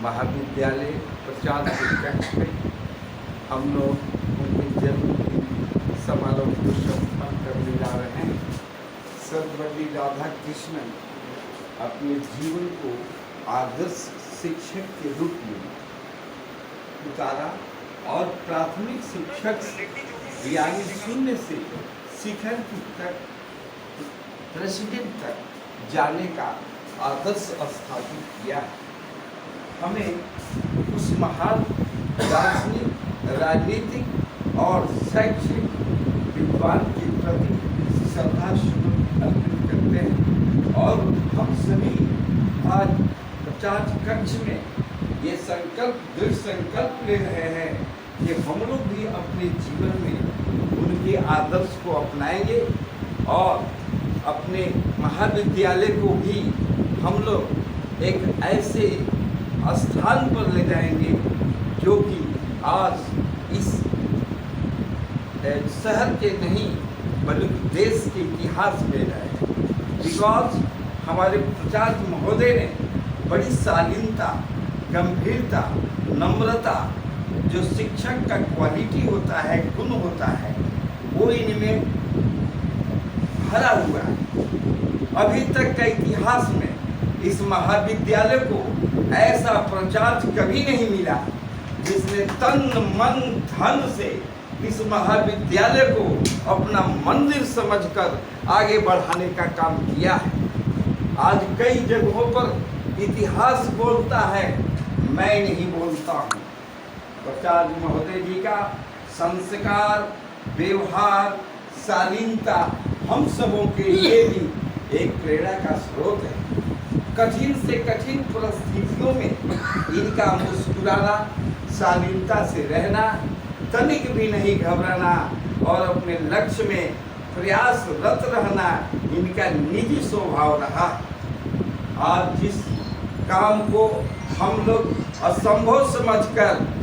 महाविद्यालय प्रचार के कक्ष में हम लोग उनके जन्मदिन समारोह को संपन्न करने जा रहे हैं। सर्वपल्ली राधा कृष्णन अपने जीवन को आदर्श शिक्षक के रूप में उतारा और प्राथमिक शिक्षक यानी शून्य से शिखर तक प्रेसिडेंट तक जाने का आदर्श स्थापित किया है। हमें उस महान दार्शनिक, राजनीतिक और शैक्षिक विद्वान के प्रति श्रद्धा सुमन अर्पित करते हैं और हम सभी आज प्रचार कक्ष में ये दृढ़ संकल्प ले रहे हैं कि हम लोग भी अपने जीवन में उनके आदर्श को अपनाएंगे और अपने महाविद्यालय को भी हम लोग एक ऐसे स्थान पर ले जाएंगे जो कि आज इस शहर के नहीं बल्कि देश के इतिहास में जाए। बिकॉज हमारे प्राचार्य महोदय ने बड़ी शालीनता, गंभीरता, नम्रता, जो शिक्षक का क्वालिटी होता है, गुण होता है, वो इनमें भरा हुआ है। अभी तक का इतिहास में इस महाविद्यालय को ऐसा प्राचार्य कभी नहीं मिला जिसने तन मन धन से इस महाविद्यालय को अपना मंदिर समझकर आगे बढ़ाने का काम किया है। आज कई जगहों पर इतिहास बोलता है, मैं नहीं बोलता हूँ। प्राचार्य महोदय जी का संस्कार, व्यवहार, शालीनता हम सबों के लिए भी एक प्रेरणा का स्रोत है। कठिन से कठिन परिस्थितियों में इनका मुस्कुराना, शालीनता से रहना, तनिक भी नहीं घबराना और अपने लक्ष्य में प्रयासरत रहना इनका निजी स्वभाव रहा। आज जिस काम को हम लोग असंभव समझकर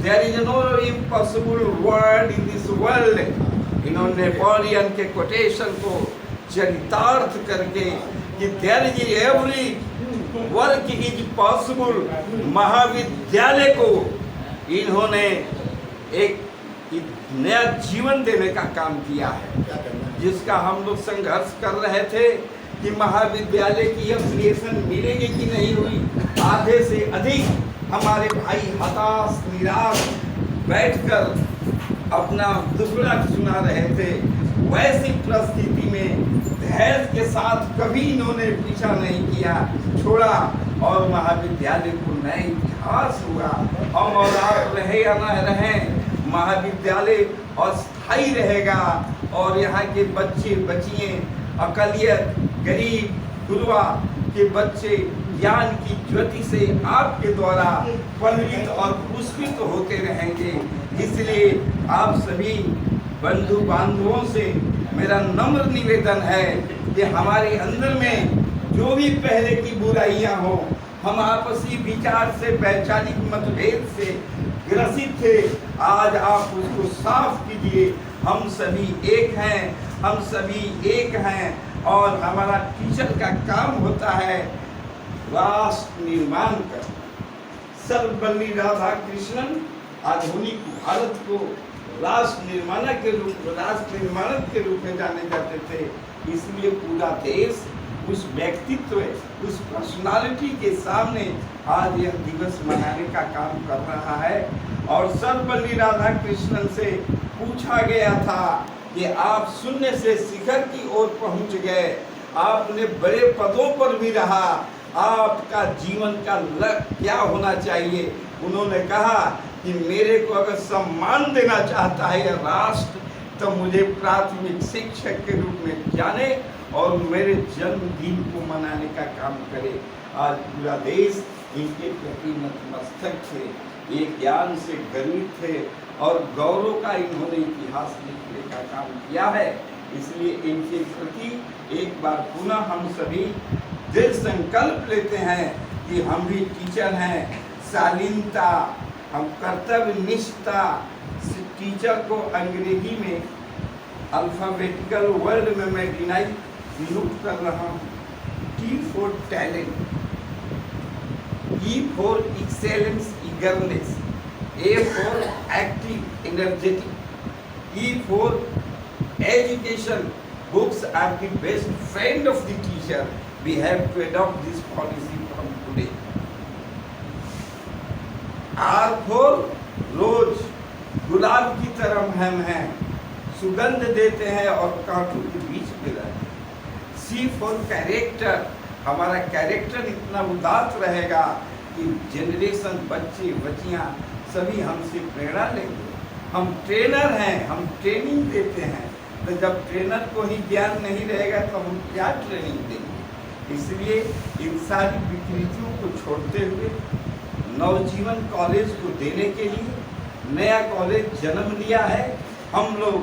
there is no impossible word in this world, इन्होंने नेपोलियन के कोटेशन को चरितार्थ करके कि there is every work is possible, महाविद्यालय को इन्होंने एक नया जीवन देने का काम किया है, जिसका हम लोग संघर्ष कर रहे थे कि महाविद्यालय की एफिलिएशन मिलेगी कि नहीं हुई। आधे से अधिक हमारे भाई हताश, निराश बैठकर अपना दुखड़ा सुना रहे थे। वैसी परिस्थिति में धैर्य के साथ कभी इन्होंने पीछा नहीं किया, छोड़ा और महाविद्यालय को नया इतिहास हुआ। हम और आप रहे या न रहें, महाविद्यालय अस्थायी रहेगा और यहाँ के बच्चे बच्चियाँ, अकलियत, गरीब, गुरबा के बच्चे ज्ञान की ज्योति से आपके द्वारा पल्लित और पुष्पित होते रहेंगे। इसलिए आप सभी बंधु बांधवों से मेरा नम्र निवेदन है कि हमारे अंदर में जो भी पहले की बुराइयां हो, हम आपसी विचार से, वैचारिक मतभेद से ग्रसित थे, आज आप उसको साफ कीजिए। हम सभी एक हैं, हम सभी एक हैं और हमारा टीचर का काम होता है राष्ट्र निर्माण कर। सर्वपल्ली राधा कृष्णन आधुनिक भारत को राष्ट्र निर्माणक के रूप में जाने जाते थे। इसलिए पूरा देश उस व्यक्तित्व, उस पर्सनालिटी के सामने आज यह दिवस मनाने का काम कर रहा है। और सर्वपल्ली राधा कृष्णन से पूछा गया था कि आप शून्य से शिखर की ओर पहुंच गए, आपने बड़े पदों पर भी रहा, आपका जीवन का लक्ष्य क्या होना चाहिए। उन्होंने कहा कि मेरे को अगर सम्मान देना चाहता है यह राष्ट्र, तो मुझे प्राथमिक शिक्षक के रूप में जाने और मेरे जन्मदिन को मनाने का काम करे। आज पूरा देश इनके प्रति नतमस्तक थे, एक ज्ञान से गर्वित थे और गौरव का इन्होंने इतिहास लिखने का काम किया है। इसलिए इनके प्रति एक बार पुनः हम सभी दृढ़ संकल्प लेते हैं कि हम भी टीचर हैं। शालीनता, हम कर्तव्य निष्ठा, टीचर को अंग्रेजी में अल्फाबेटिकल वर्ड में मैं नियुक्त कर रहा हूँ, T for talent. E for excellence, eagerness. A for active, energetic. E for education. Books are the best friend of the teacher. We have to adopt this policy from today. R for रोज, गुलाब की तरह हम हैं, सुगंध देते हैं और कांटों के बीच में रहते हैं। सी फॉर कैरेक्टर, हमारा कैरेक्टर इतना उदात रहेगा कि जनरेशन, बच्चे बच्चियां सभी हमसे प्रेरणा लेंगे। हम ट्रेनर हैं, हम ट्रेनिंग देते हैं, तो जब ट्रेनर को ही ज्ञान नहीं रहेगा तो हम क्या ट्रेनिंग देंगे। इसलिए इन सारी विकृतियों को छोड़ते हुए नवजीवन कॉलेज को देने के लिए नया कॉलेज जन्म लिया है। हम लोग